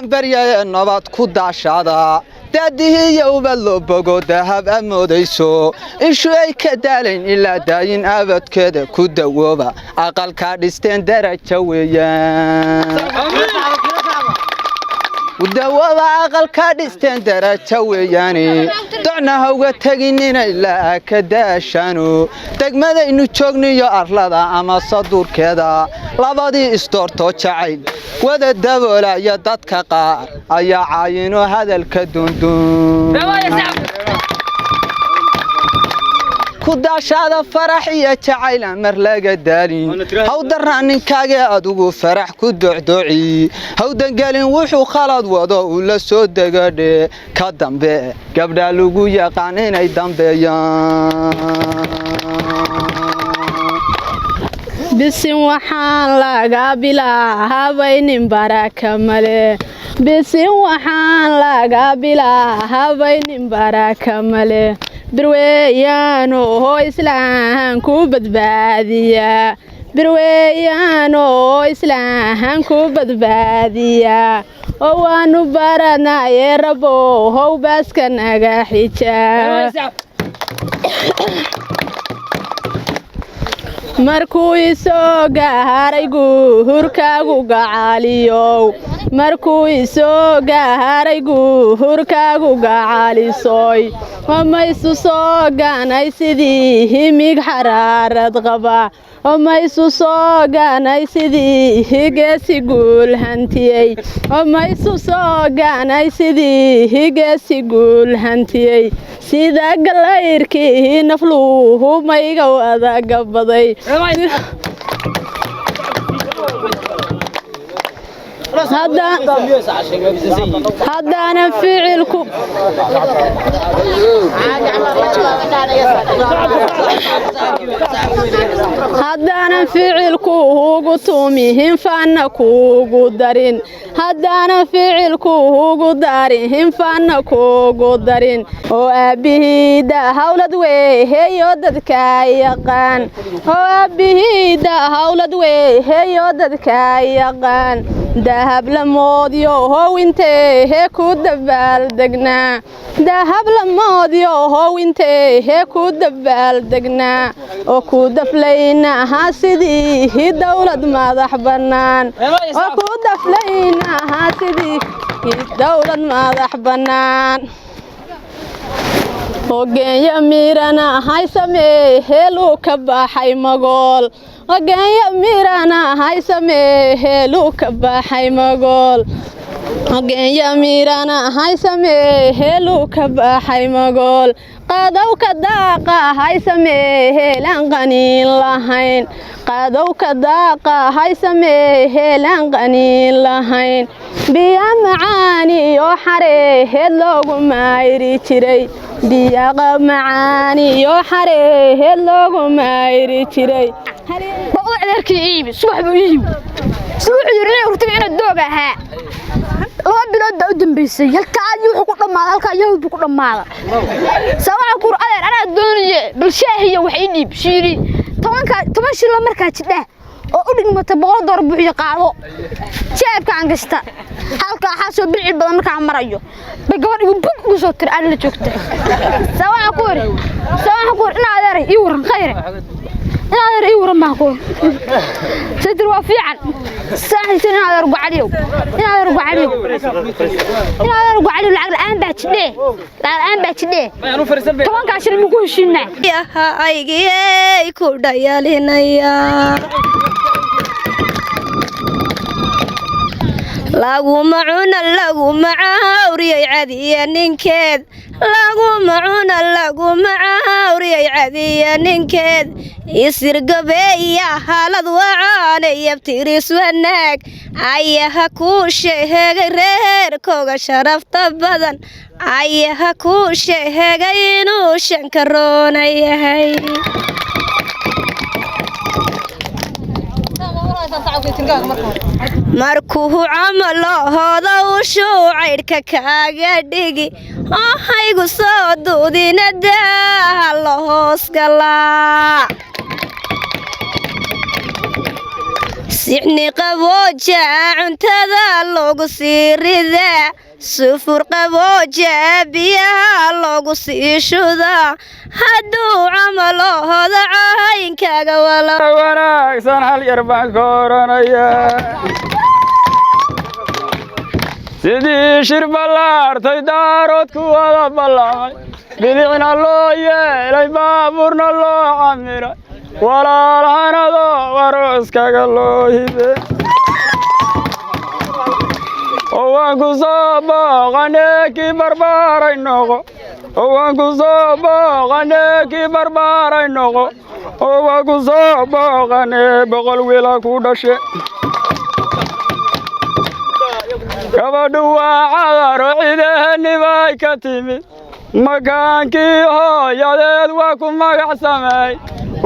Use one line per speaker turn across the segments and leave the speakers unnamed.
بريا نبات كودا شادا تديه يوم اللبقو ذهب أموديسو إيشو أي كدالين إلا داين أبد كده كودا وبا أقل كاردستين درجة ويان ودوابا أقل كاردستين درجة وياني دعنا هو تغينين إلا كداشانو تقمد إنو تشوغني يا أرلادا أما صدور كده لابدي استورتو جعيل وذا الدولة يددك قار أي عاينو هذا الكدندون كداش هذا فرحية جعيل مرلاقة دارين هو درانين كاقي أدوغو فرح كدعدعي هو دنقالين وحو خالد وضو ولا سود دقادي كدنبي قبل لغو يقانين أي دنبيان
بسم وحان لاغا بلا هابين بركة ملي بسم وحان لاغا بلا هابين بركة ملي برويانو هو إسلام كوبد بادية برويانو هو إسلام كوبد بادية وانو برنا يربو هو بس كان حيجا markuu isoo gaaray guurkaagu gacaaliyow markuu isoo gaaray guurkaagu gacaalisoy wamaysu soo gaanay sidii himig xaraarad qaba wamaysu soo gaanay sidii higeesi guul hantiyey wamaysu soo gaanay sidii higeesi guul hantiyey sida galayrkii nafluhu mayga wada gabaday هذا فعلكم هذا فعلكم قطومهم فانكو قدرين هذا فعلكم قدرهم فانكو قدرين وأبيه دا هولد ويه يوددك يقان وأبيه دا هولد ويه يوددك يقان ذهب لموديو هو انتهى كودبال دقنا ذهب لموديو هو انتهى كودبال دقنا وكودف لينا هاسدي هي دولة ماذح بنان وكودف لينا هاسدي هي دولة ماذح بنان وجن يميرنا هاي سمي هلو كباحي مقول وجن يميرنا هاي سمي هلو كباحي مقول وجن يميرنا هاي سمي هلو كباحي مقول قادو كداقة هاي سمي هلان قنين لهين قادو كداقة هاي سمي هلان قنين لهين بيا معاني يوحري هلوغو مايري تري بيا معاني يوحري هلوغو مايري تري
بقول عليك إيبي صبح بيجي صبح يرني ورتبي أنا الدوبة laba bilood baa u dambeysay halkaan wuxuu ku dhamaad halkaan yahuud ku dhamaad sabab ku adeer ana doonayay bulshaahiya wax ii dhiib shiiri 10 shil markaa jidha oo u dhigmata $100 buuxiyo qaado jeebkaan gasta halka waxa soo bilci badan markaa marayo gabadh igu bug ugu soo tir aan la joogtay sabab ku ina adeer ii waran khayr أنا رأي ورا معكم سدر وفيعا ساحل سنة هذا رجع عليه هذا رجع عليه هذا رجع عليه الآن بتشده الآن بتشده كمان كاشر المكوشنا
يا هاي كودا يا لينيا lagu macaawriyay cadiya ninkeed lagu macaawriyay cadiya ninkeed isirgabeeya halad wacaane yabtiris wanaag ayaha ku sheegay reerkooga sharafta badan ayaha ku sheegay inuu shankaroona yahay markuu camalahooda u shuucaydhka kaaga dhigi oo haygu soo duudina daaha la hoos galaa sixni qabooja cuntada loogu sii ridaa sufur qabooja biyaha loogu sii shudaa hadduu camalahooda caayinkaaga
wanaagsan hal yar baan ka oranaya sidii shir ballaartay daaroodku wada ballamay bidicna loo yeelay baabuurna loo camiray walaalhanadoo warooskaga loo hibe oo waan ku soo booqanee kii barbaaray noqo oo waan ku soo booqanee kii barbaaray noqo oo waan ku soo booqanee boqol wiila ku dhashe gabadhu waa cadaro cideeni bay ka timid makaankii hooyadeed waa ku magac sameey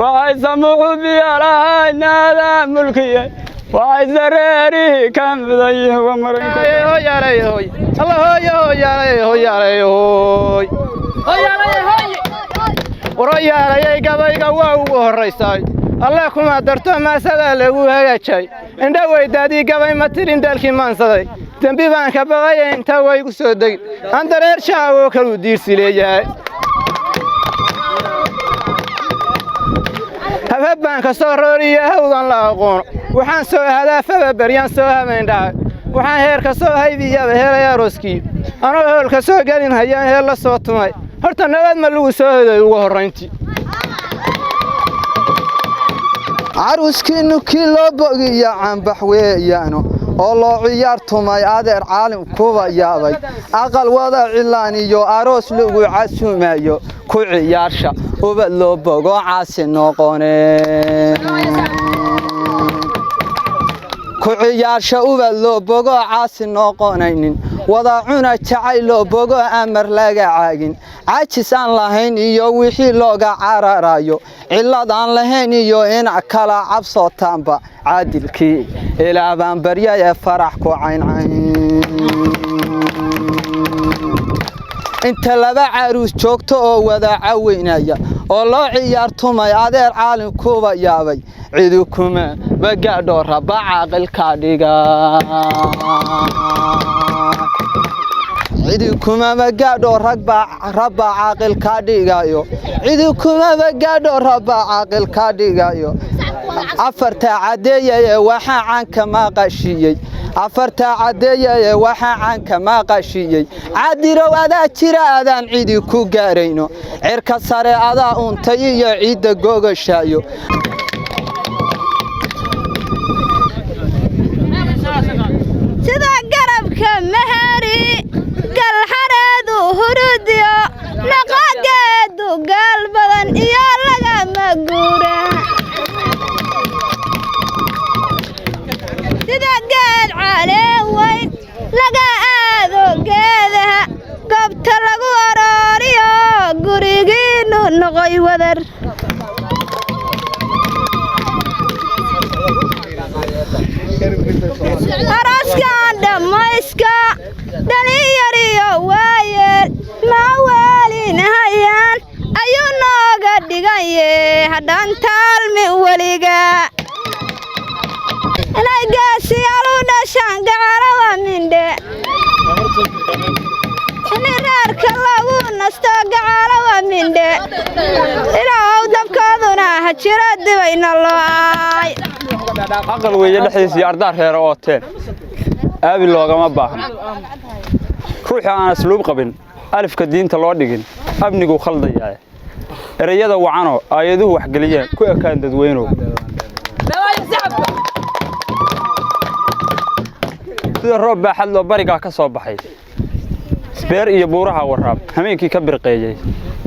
waxay samuuxu biyo lahayd naadaa mulkiye waxay sareerihii ka mudayihin wa
marankawarayaalayay gabayga waa ugu horraysay alle kuma darto maasadaa lagu hagaajay indha weydaadii gabay ma tirin daalkii maansaday dembi baan ka baqaya intaa waygu soo degin aan dareer shaawoo kaluu diirsi leeyahay habab baan ka soo rooriyo hawdan la aqoono waxaan soo hadaafaba baryaan soo habeendhahay waxaan heerka soo haybiyaba helay arooskii anoo hoolka soo gelin hayaan heel la soo tumay horta nabad ma lagu soo hoday ugu horrayntii caruuskiinnu kii loo bogiyo caanbax weeyaano oo loo ciyaar tumay adeer caalim kuba yaabay aqal wada cilaan iyo aroos lagu casuumayo ku ciyaarsha ubad loo bogo caasi noqone ku ciyaarsha ubad loo bogo caasi noqonaynin wada cuna jacayl loo bogo amar laga caagin caajis aan lahayn iyo wixii looga cararayo cillad aan lahayn iyo inac kala cabsootaanba caadilkii ilaa baan barya ee farax ku cayncayn inta laba caruus joogto oo wada caweynaya oo loo ciyaartumay adeer caalim kuba yaabay cidu kuma bagaadho raba caaqilka dhiga cidi kuma bagaadho rabba caaqilka dhigayo cidi kuma bagaadho rabba caaqilka dhigayo afarta cadeeyay waxa caanka maqashiyay afarta cadeeyay waxa caanka maqashiyay cadirow adaa jira adaan cidi ku gaarayno cirka sare adaa untay iyo ciida googashaayo
sida garabka mahari gal xareedu hurudiyo naqageedu gaal badan iyo lagama guura sida geed caleen weyn laga aado geedaha goobta lagu arooriyo gurigiinu noqoy wadar araskan dhammayska dhalinyariyo waayeel ma waalinahayaan ayuu nooga dhigaye haddaan taalmi weliga inay gaasiyalu dhashaan gacalawa mindhe ini reerka lagu nasto gacalawa mindhe ilaahow dab abaalkooduna ha jiro dibayna looay
aqal weeye dhexdiisa ardaar reer oo teen aabi loogama baahna ruuxi aan asluub qabin alifka diinta loo dhigin abnigu khaldayaa erayada wacano aayaduhu wax galiyeen ku ekaan dadweynow sida roob baaxad loo bariga ka soo baxay beer iyo buuraha waraab habeenkii ka birqeeyay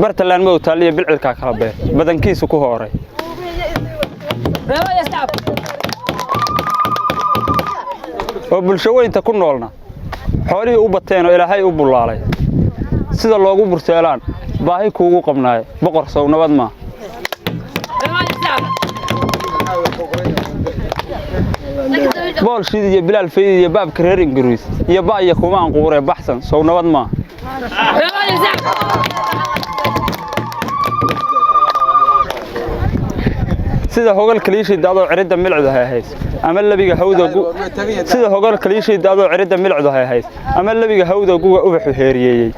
bartalaan ma utaaliyo bilcilka kala beer badankiisu ku hooray oo bulshaweynta ku noolna xoolihii u bateen oo ilaahay u bulaalay sida loogu burteelaan baahi kuugu qabnaay boqor sow nabad ma bool shid iyo bilaal fayd iyo baabka reer ingiriis iyo baaya kuma aan quure baxsan sow nabad ma sida hogal kaliishii daadoo cirida milcdu hayhays ama labiga hawda sida hogal kaliishii daadoo cirida milcdu hayhays ama labiga hawda guga ubaxu heeriyeeyay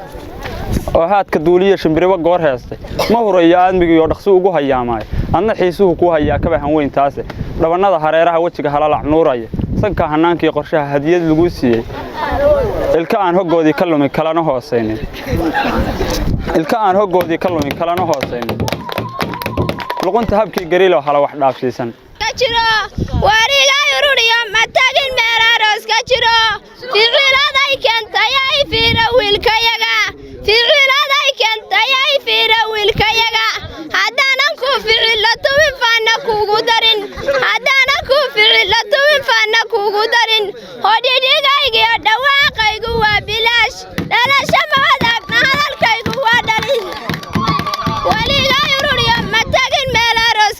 oo haadka duuliye shimbiriba goor heestay ma hurayo aadmigii oo dhaqso ugu hayaamay adna xiisuhu ku hayaa ka bahan weyn taas dhabanada hareeraha wajiga halalac nuuraya sanka hanaankii qorshaha hadiyad lagu siiyay ilka aan hogoodii ka lumin kalana hooseynin luqunta habkii gariilo hala wax dhaafsiisan
jiro wariga yururiyo matagin meeraros ka jiro ficiladay keentay ay fiira wiilkayaga haddaanan ku ficilo tuwin faana kuugu darin hodhidhigaygiyo dhawaaqaygu waa bilaash dhalasha ma wadaagna hadalkaygu waa dhalin waliga yururiyo matagin meelaros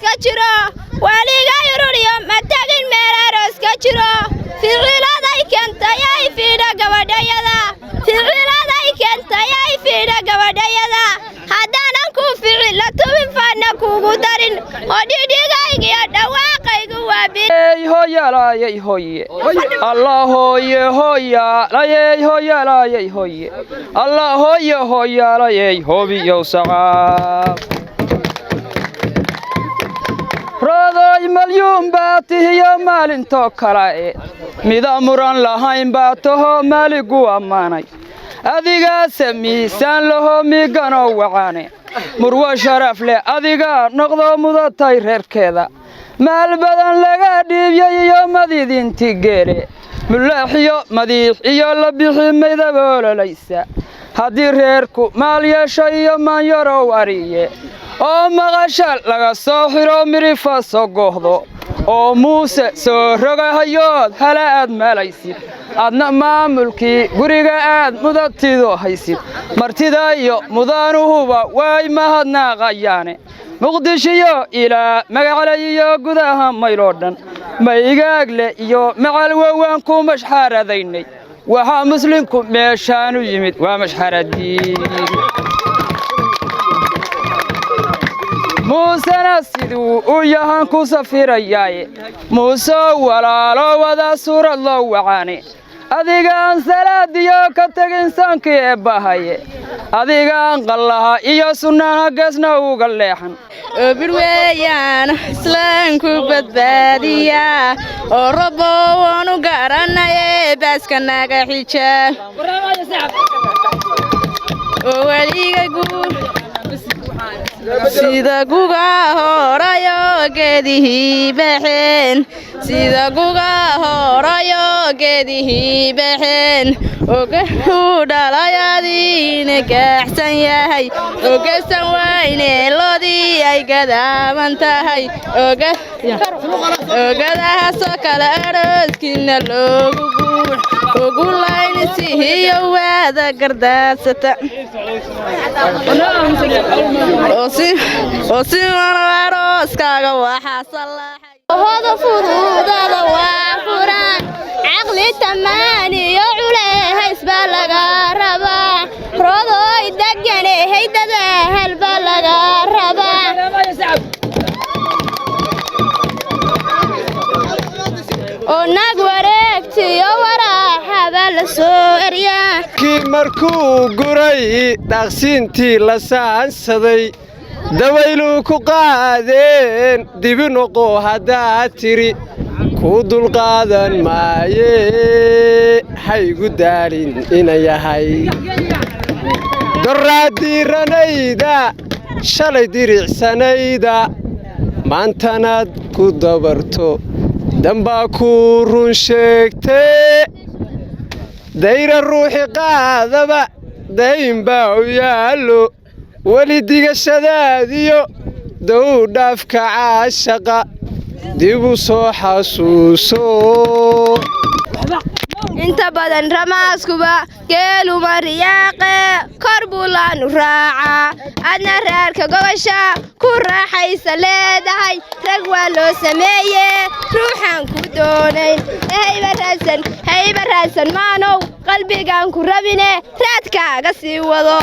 ka jiro ficiladay keentay ay fiidha gabadhayada haddaanan ku ficilo tuwin faana kuugu darin hodhidhigaygiyo dhawaaqaygu waa
bilaash hoyalayay hoye allah hoye hoyalayay hoyalayay hoye allah hoye hoyalayay hobiyow saqaab roodoy malyuun baa tihiyo maalintoo kale mida muran lahayn baa taho maaligu ammaanay adigaase miisaan laho miganoo wacane murwo sharaf leh adigaa noqdo mudatay reerkeeda maal badan laga dhiibyay iyo madiidinti geele mulaaxiyo madiix iyo la bixi maydaboololaysa haddii reerku maal yeesho iyo maanyarow ariye oo maqasha laga soo xiro mirifa soo goohdo oo muuse soo rogahayood hala aad maalaysid adna maamulkii guriga aad mudatido haysid martida iyo mudaanuhuba way mahadnaaqayaane muqdishiyo ilaa magacalay iyo gudaha mayloo dhan maygaagle iyo macalwowaan ku mashxaaradaynay waxaa muslimku meeshaanu yimid waa mashxaradii muusena siduu u yahan ku safirayaaye muuse walaalo wada suurad loo wacaane adigaan salaadiyo ka tegin soonkii eebbahaye adigaan qallaha iyo sunnaha geesna uga leexan
bir weeyaan islaamku badbaadiya oo rabbo waanu garanaye baaska naga xija oo waliga guur sida guga horayo geedihii baxeen ogahu dhalayadiina gaaxsan yahay ogasan wayne loodii ay gadaaban tahay ogadahaasoo kale arooskiina loogu guur ugu laynisihiyo waada gardaadsata oo si mana arooskaaga waxaa salaaxay
hoda fududada waa furaan caqli tamaan iyo culehays baa laga rabaa rodoy degane haydada hel baa laga rabaa oo nag wareegtiyo waraaxaba la soo eryaa
kii markuu guray dhaqsiintii la saansaday dawaylu ku qaadeen dibi noqo haddaad tiri ku dulqaadan maaye haygu daalin ina yahay doraadiiranayda shalay diricsanayda maantanaad ku dabarto dambaa ku run sheegtee dayra ruuxi qaadaba dayn baa u yaallo weli digashadaadiyo dowdhaafka caashaqa dib u soo xasuuso
inta badan ramaaskuba geeluma riyaaqe kor buu laanu raacaa adna reerka gogosha ku raaxaysa leedahay rag waa loo sameeye ruuxaan ku doonayn hayba raadsan maanow qalbigaan ku rabine raadkaaga sii wado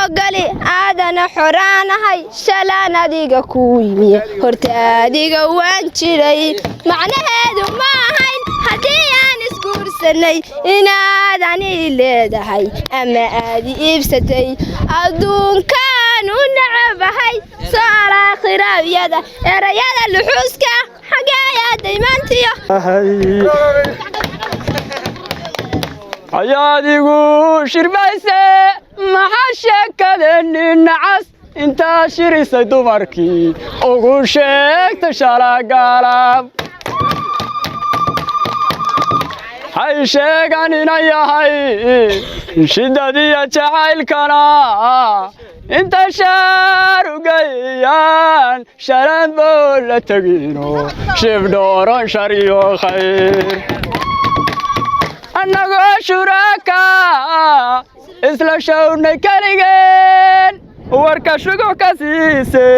ogali aadana xoraanahay shalaan adiga ku yimiye horta adiga waan jiray macnaheedu ma ahayn haddii aan isguursanay inaad ani leedahay ama aadi iibsatay adduunkaan u nacabahay su'aal aakhiraawyada erayada luxuuska xagee ayaa daymaantiyo
ayaadigu shirbayse maxaa sheekadeenni nacas intaa shirisay dumarkii ugu sheegta shalagaalab hay sheegan ina yahay shiddadiya jacaylkana inta shaarugayaan shalaan boo la tegino shibdhooron shariyo khayr annagoo shuraaka isla shownay keligeen warka shugux ka siise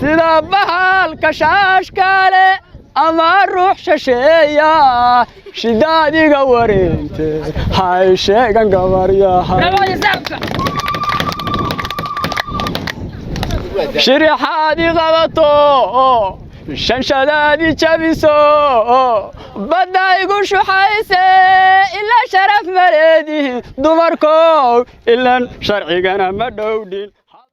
sida bahalka shaashkaale ama ruux shasheeya shidaadiga wareente hay sheegan gabaryahay shirixaadii qabato shanshadaadii jabiso badda igu shuxayse ilaa sharaf maleedihin dumarkow ilan sharcigana ma dhowdhin